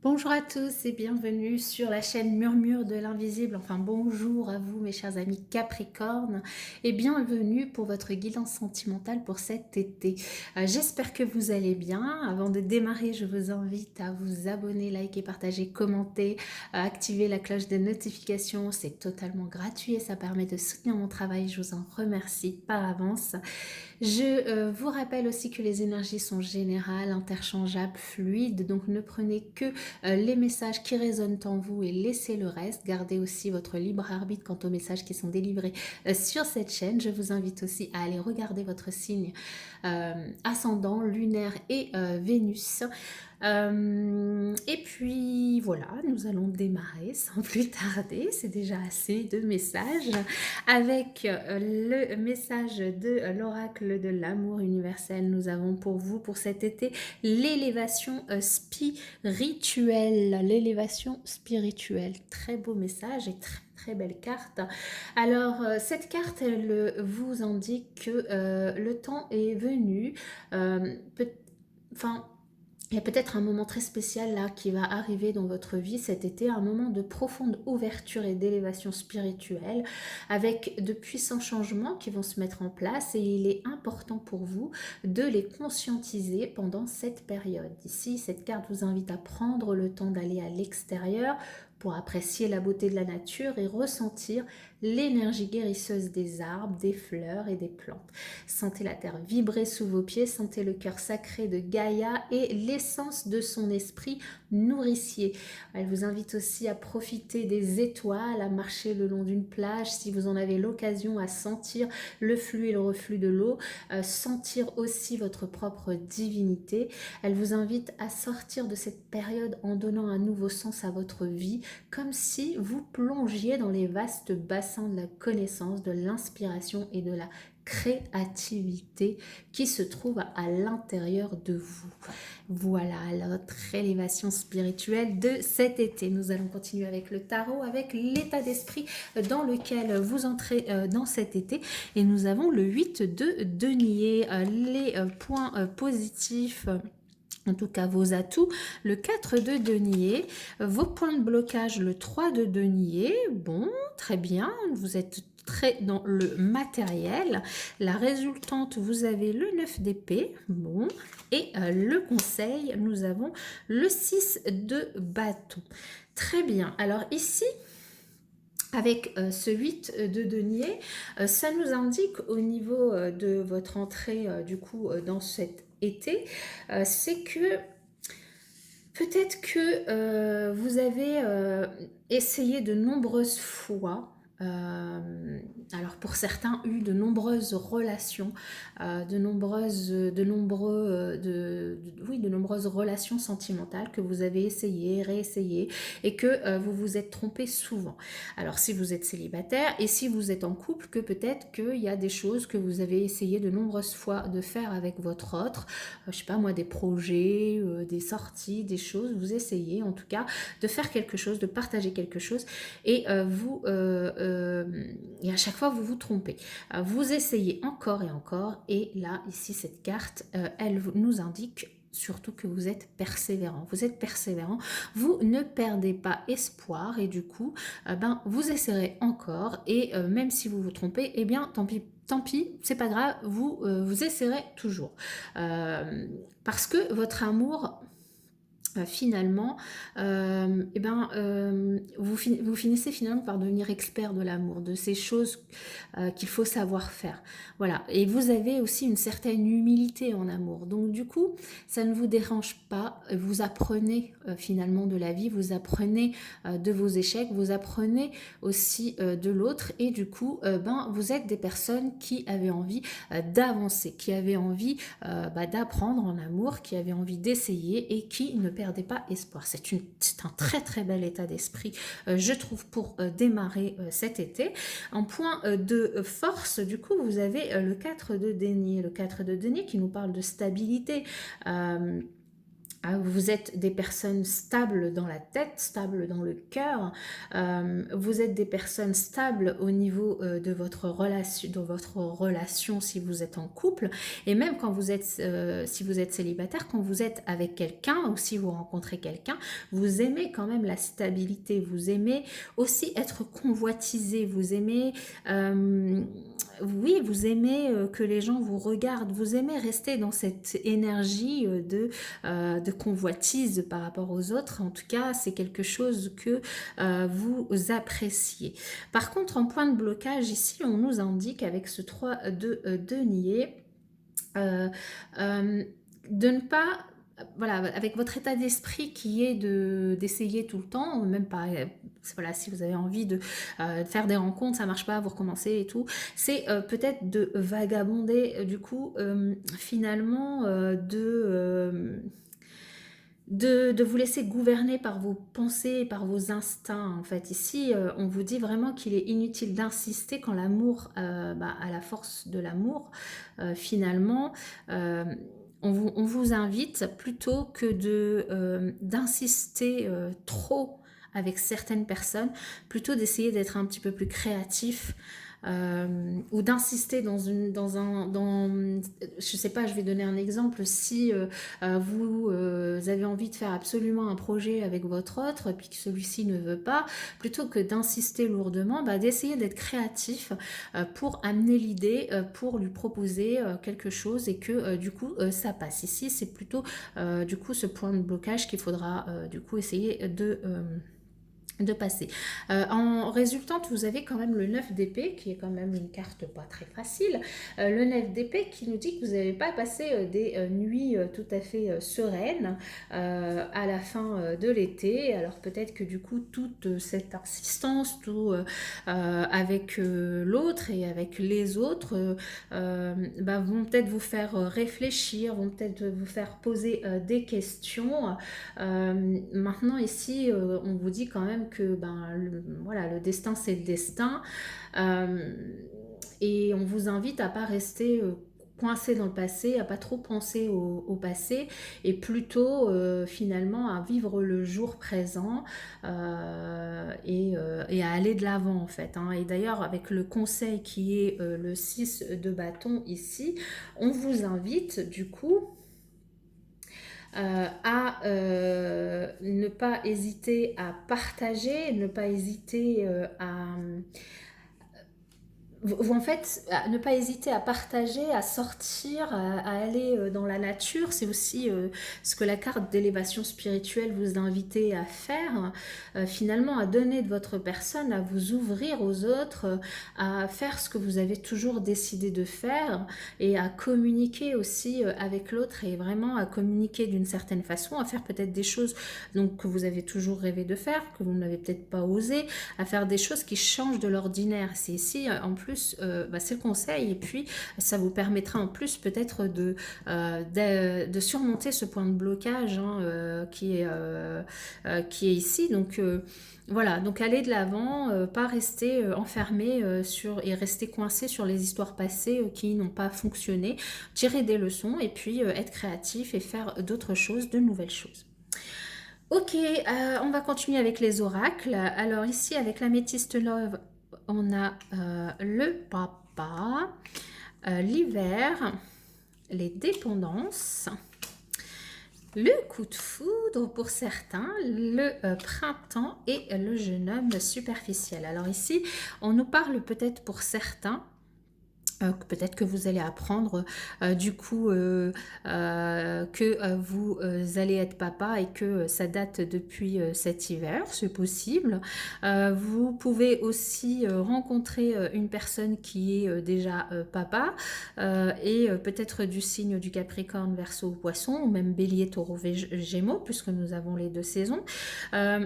Bonjour à tous et bienvenue sur la chaîne Murmure de l'Invisible. Enfin, bonjour à vous mes chers amis Capricorne et bienvenue pour votre guidance sentimentale pour cet été. J'espère que vous allez bien. Avant de démarrer, je vous invite à vous abonner, liker, partager, commenter, activer la cloche de notification. C'est totalement gratuit et ça permet de soutenir mon travail. Je vous en remercie par avance. Je vous rappelle aussi que les énergies sont générales, interchangeables, fluides, donc ne prenez que les messages qui résonnent en vous et laissez le reste. Gardez aussi votre libre arbitre quant aux messages qui sont délivrés sur cette chaîne. Je vous invite aussi à aller regarder votre signe ascendant, lunaire et Vénus. Et puis voilà, nous allons démarrer sans plus tarder. C'est déjà assez de messages avec le message de l'oracle de l'amour universel. Nous avons pour vous pour cet été l'élévation spirituelle. L'élévation spirituelle. Très beau message et très belle carte. Alors, cette carte, elle vous indique que le temps est venu. Enfin, il y a peut-être un moment très spécial là qui va arriver dans votre vie cet été, un moment de profonde ouverture et d'élévation spirituelle avec de puissants changements qui vont se mettre en place et il est important pour vous de les conscientiser pendant cette période. Ici, cette carte vous invite à prendre le temps d'aller à l'extérieur pour apprécier la beauté de la nature et ressentir l'énergie guérisseuse des arbres, des fleurs et des plantes. Sentez la terre vibrer sous vos pieds, sentez le cœur sacré de Gaïa et l'essence de son esprit nourricier. Elle vous invite aussi à profiter des étoiles, à marcher le long d'une plage si vous en avez l'occasion, à sentir le flux et le reflux de l'eau, sentir aussi votre propre divinité. Elle vous invite à sortir de cette période en donnant un nouveau sens à votre vie, comme si vous plongiez dans les vastes bassins de la connaissance, de l'inspiration et de la créativité qui se trouve à l'intérieur de vous. Voilà notre élévation spirituelle de cet été. Nous allons continuer avec le tarot, avec l'état d'esprit dans lequel vous entrez dans cet été. Et nous avons le 8 de denier, les points positifs. En tout cas, vos atouts, le 4 de denier, vos points de blocage, le 3 de denier. Bon, très bien, vous êtes très dans le matériel. La résultante, vous avez le 9 d'épée. Bon, et le conseil, nous avons le 6 de bâton. Très bien, alors ici, avec ce 8 de denier, ça nous indique au niveau de votre entrée du coup dans cet été, c'est que peut-être que vous avez essayé de nombreuses fois, alors pour certains, eu de nombreuses relations, de nombreuses relations sentimentales que vous avez essayé, réessayé, et que vous vous êtes trompé souvent. Alors si vous êtes célibataire et si vous êtes en couple, que peut-être qu'il y a des choses que vous avez essayé de nombreuses fois de faire avec votre autre, je sais pas moi, des projets, des sorties, des choses, vous essayez en tout cas de faire quelque chose, de partager quelque chose, et et à chaque fois vous vous trompez. Vous essayez encore et encore, et là, ici, cette carte, elle nous indique surtout que vous êtes persévérant. Vous êtes persévérant, vous ne perdez pas espoir, et du coup, vous essayerez encore, et même si vous vous trompez, eh bien, tant pis, c'est pas grave, vous essayerez toujours. Parce que votre amour, finalement, vous finissez finalement par devenir expert de l'amour, de ces choses qu'il faut savoir faire. Voilà. Et vous avez aussi une certaine humilité en amour. Donc du coup, ça ne vous dérange pas. Vous apprenez finalement de la vie, vous apprenez de vos échecs, vous apprenez aussi de l'autre. Et du coup, vous êtes des personnes qui avaient envie d'avancer, qui avaient envie d'apprendre en amour, qui avaient envie d'essayer et qui ne perdaient pas espoir. C'est un très bel état d'esprit, je trouve, pour démarrer cet été. En point de force, du coup, vous avez le 4 de denier. Le 4 de denier qui nous parle de stabilité. Vous êtes des personnes stables dans la tête, stables dans le cœur. Vous êtes des personnes stables au niveau de votre relation si vous êtes en couple. Et même quand vous êtes, si vous êtes célibataire, quand vous êtes avec quelqu'un ou si vous rencontrez quelqu'un, vous aimez quand même la stabilité. Vous aimez aussi être convoitisé. Vous aimez, oui, vous aimez que les gens vous regardent. Vous aimez rester dans cette énergie de convoitise par rapport aux autres. En tout cas, c'est quelque chose que vous appréciez. Par contre, en point de blocage, ici, on nous indique avec ce 3 de denier euh, euh, de ne pas voilà, avec votre état d'esprit qui est d'essayer tout le temps, même pas, voilà, si vous avez envie de faire des rencontres, ça marche pas, vous recommencez et tout, c'est peut-être de vagabonder, du coup, finalement, de vous laisser gouverner par vos pensées et par vos instincts. En fait, ici, on vous dit vraiment qu'il est inutile d'insister quand l'amour, à la force de l'amour, finalement, euh, on vous invite plutôt que d'insister trop avec certaines personnes, plutôt d'essayer d'être un petit peu plus créatif, ou d'insister je sais pas, je vais donner un exemple, si vous avez envie de faire absolument un projet avec votre autre, puis que celui-ci ne veut pas, plutôt que d'insister lourdement, d'essayer d'être créatif pour amener l'idée, pour lui proposer quelque chose et que du coup ça passe. Ici, c'est plutôt du coup ce point de blocage qu'il faudra du coup essayer de passer. En résultante, vous avez quand même le 9 d'épée, qui est quand même une carte pas très facile. Le 9 d'épée qui nous dit que vous n'avez pas passé des nuits tout à fait sereines à la fin de l'été. Alors peut-être que du coup, toute cette insistance, tout avec l'autre et avec les autres, vont peut-être vous faire réfléchir, vont peut-être vous faire poser des questions. Maintenant ici, on vous dit quand même que voilà, le destin c'est le destin, euh, et on vous invite à pas rester coincé dans le passé, à pas trop penser au passé et plutôt finalement à vivre le jour présent, et à aller de l'avant en fait, hein. Et d'ailleurs avec le conseil qui est le 6 de bâton ici, on vous invite du coup à ne pas hésiter à partager, ne pas hésiter en fait, ne pas hésiter à partager, à sortir, à aller dans la nature. C'est aussi ce que la carte d'élévation spirituelle vous invite à faire, finalement à donner de votre personne, à vous ouvrir aux autres, à faire ce que vous avez toujours décidé de faire et à communiquer aussi avec l'autre et vraiment à communiquer d'une certaine façon, à faire peut-être des choses donc, que vous avez toujours rêvé de faire, que vous n'avez peut-être pas osé, à faire des choses qui changent de l'ordinaire. C'est ici en plus c'est le conseil et puis ça vous permettra en plus peut-être de surmonter ce point de blocage, hein, qui est ici. Donc voilà, donc aller de l'avant, pas rester enfermé et rester coincé sur les histoires passées qui n'ont pas fonctionné, tirer des leçons et puis être créatif et faire d'autres choses, de nouvelles choses. Ok, on va continuer avec les oracles. Alors ici, avec l'améthyste love, on a le papa, l'hiver, les dépendances, le coup de foudre pour certains, le printemps et le jeune homme superficiel. Alors ici, on nous parle peut-être pour certains peut-être que vous allez apprendre du coup que vous allez être papa et que ça date depuis cet hiver, c'est possible. Vous pouvez aussi rencontrer une personne qui est déjà papa et peut-être du signe du Capricorne, Verseau ou Poisson, ou même Bélier, Taureau, Gémeaux, puisque nous avons les deux saisons.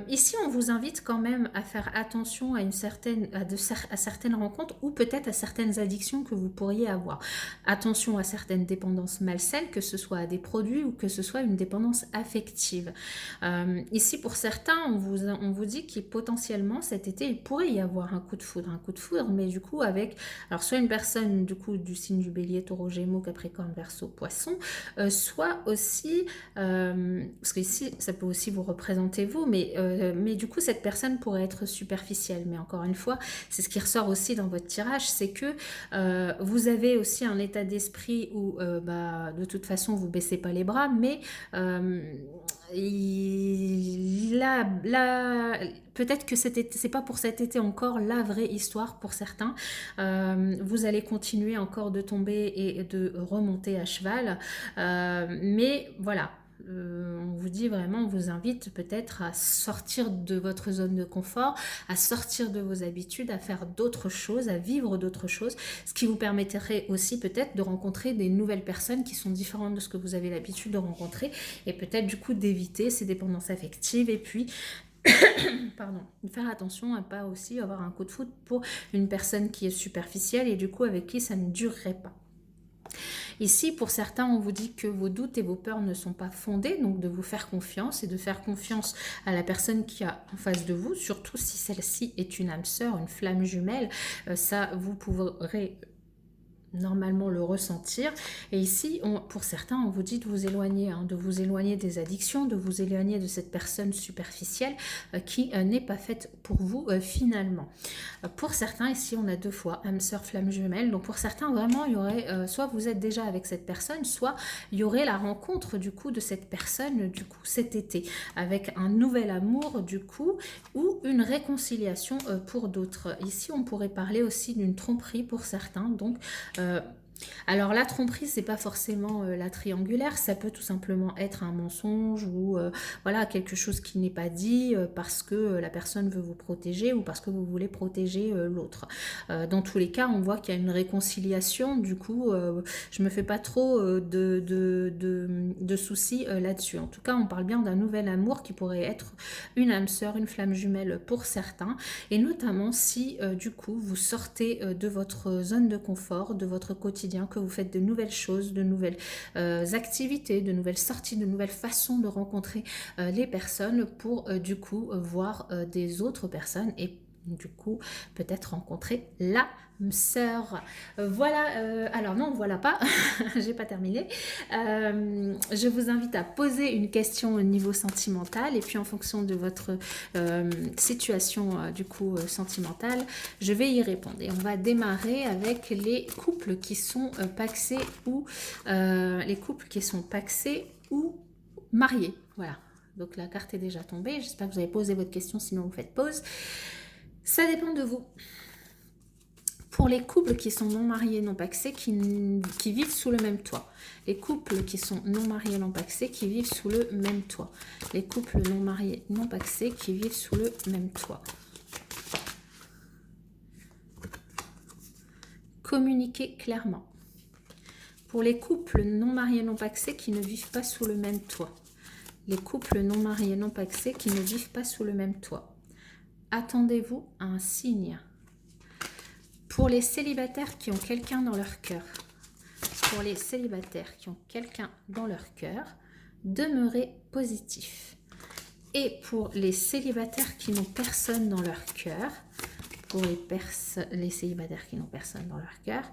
Ici, on vous invite quand même à faire attention à certaines rencontres ou peut-être à certaines addictions que vous vous pourriez avoir. Attention à certaines dépendances malsaines, que ce soit à des produits ou que ce soit une dépendance affective. Ici, pour certains, on vous dit qu'il potentiellement cet été, il pourrait y avoir un coup de foudre, mais du coup avec, alors soit une personne du coup du signe du Bélier, Taureau, Gémeaux, Capricorne, Verseau, Poisson, soit aussi, parce qu'ici ça peut aussi vous représenter vous, mais du coup cette personne pourrait être superficielle. Mais encore une fois, c'est ce qui ressort aussi dans votre tirage, c'est que vous avez aussi un état d'esprit où de toute façon vous baissez pas les bras, mais peut-être que c'est pas pour cet été encore la vraie histoire pour certains. Vous allez continuer encore de tomber et de remonter à cheval, mais voilà. On vous dit vraiment, on vous invite peut-être à sortir de votre zone de confort, à sortir de vos habitudes, à faire d'autres choses, à vivre d'autres choses, ce qui vous permettrait aussi peut-être de rencontrer des nouvelles personnes qui sont différentes de ce que vous avez l'habitude de rencontrer, et peut-être du coup d'éviter ces dépendances affectives, et puis pardon, faire attention à pas aussi avoir un coup de foudre pour une personne qui est superficielle et du coup avec qui ça ne durerait pas. Ici, pour certains, on vous dit que vos doutes et vos peurs ne sont pas fondés, donc de vous faire confiance et de faire confiance à la personne qui a en face de vous, surtout si celle-ci est une âme sœur, une flamme jumelle. Ça, vous pourrez normalement le ressentir. Et ici, pour certains, on vous dit de vous éloigner, de vous éloigner des addictions, de vous éloigner de cette personne superficielle qui n'est pas faite pour vous finalement. Pour certains, ici, on a deux fois âme sœur, flamme jumelle. Donc pour certains, vraiment, il y aurait, soit vous êtes déjà avec cette personne, soit il y aurait la rencontre du coup de cette personne du coup cet été, avec un nouvel amour du coup, ou une réconciliation pour d'autres. Ici, on pourrait parler aussi d'une tromperie pour certains, donc alors la tromperie, c'est pas forcément la triangulaire, ça peut tout simplement être un mensonge ou voilà, quelque chose qui n'est pas dit parce que la personne veut vous protéger ou parce que vous voulez protéger l'autre. Dans tous les cas, on voit qu'il y a une réconciliation, du coup je me fais pas trop de soucis là-dessus. En tout cas, on parle bien d'un nouvel amour qui pourrait être une âme sœur, une flamme jumelle pour certains, et notamment si du coup vous sortez de votre zone de confort, de votre quotidien, que vous faites de nouvelles choses, de nouvelles activités, de nouvelles sorties, de nouvelles façons de rencontrer les personnes pour du coup voir des autres personnes et du coup peut-être rencontrer la sœur. Voilà, alors non, voilà pas, j'ai pas terminé. Je vous invite à poser une question au niveau sentimental et puis en fonction de votre situation du coup sentimentale, je vais y répondre. Et on va démarrer avec les couples qui sont pacsés ou mariés. Voilà. Donc la carte est déjà tombée. J'espère que vous avez posé votre question, sinon vous faites pause. Ça dépend de vous. Pour les couples qui sont non mariés, non pacsés, qui vivent sous le même toit. Les couples qui sont non mariés, non pacsés, qui vivent sous le même toit. Les couples non mariés, non pacsés, qui vivent sous le même toit. Communiquez clairement. Pour les couples non mariés, non pacsés, qui ne vivent pas sous le même toit. Les couples non mariés, non pacsés, qui ne vivent pas sous le même toit. Attendez-vous à un signe. Pour les célibataires qui ont quelqu'un dans leur cœur, pour les célibataires qui ont quelqu'un dans leur cœur, demeurez positif. Et pour les célibataires qui n'ont personne dans leur cœur, pour les célibataires qui n'ont personne dans leur cœur,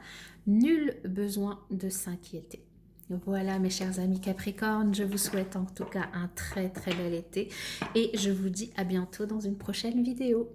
nul besoin de s'inquiéter. Voilà mes chers amis Capricorne, je vous souhaite en tout cas un très très bel été et je vous dis à bientôt dans une prochaine vidéo.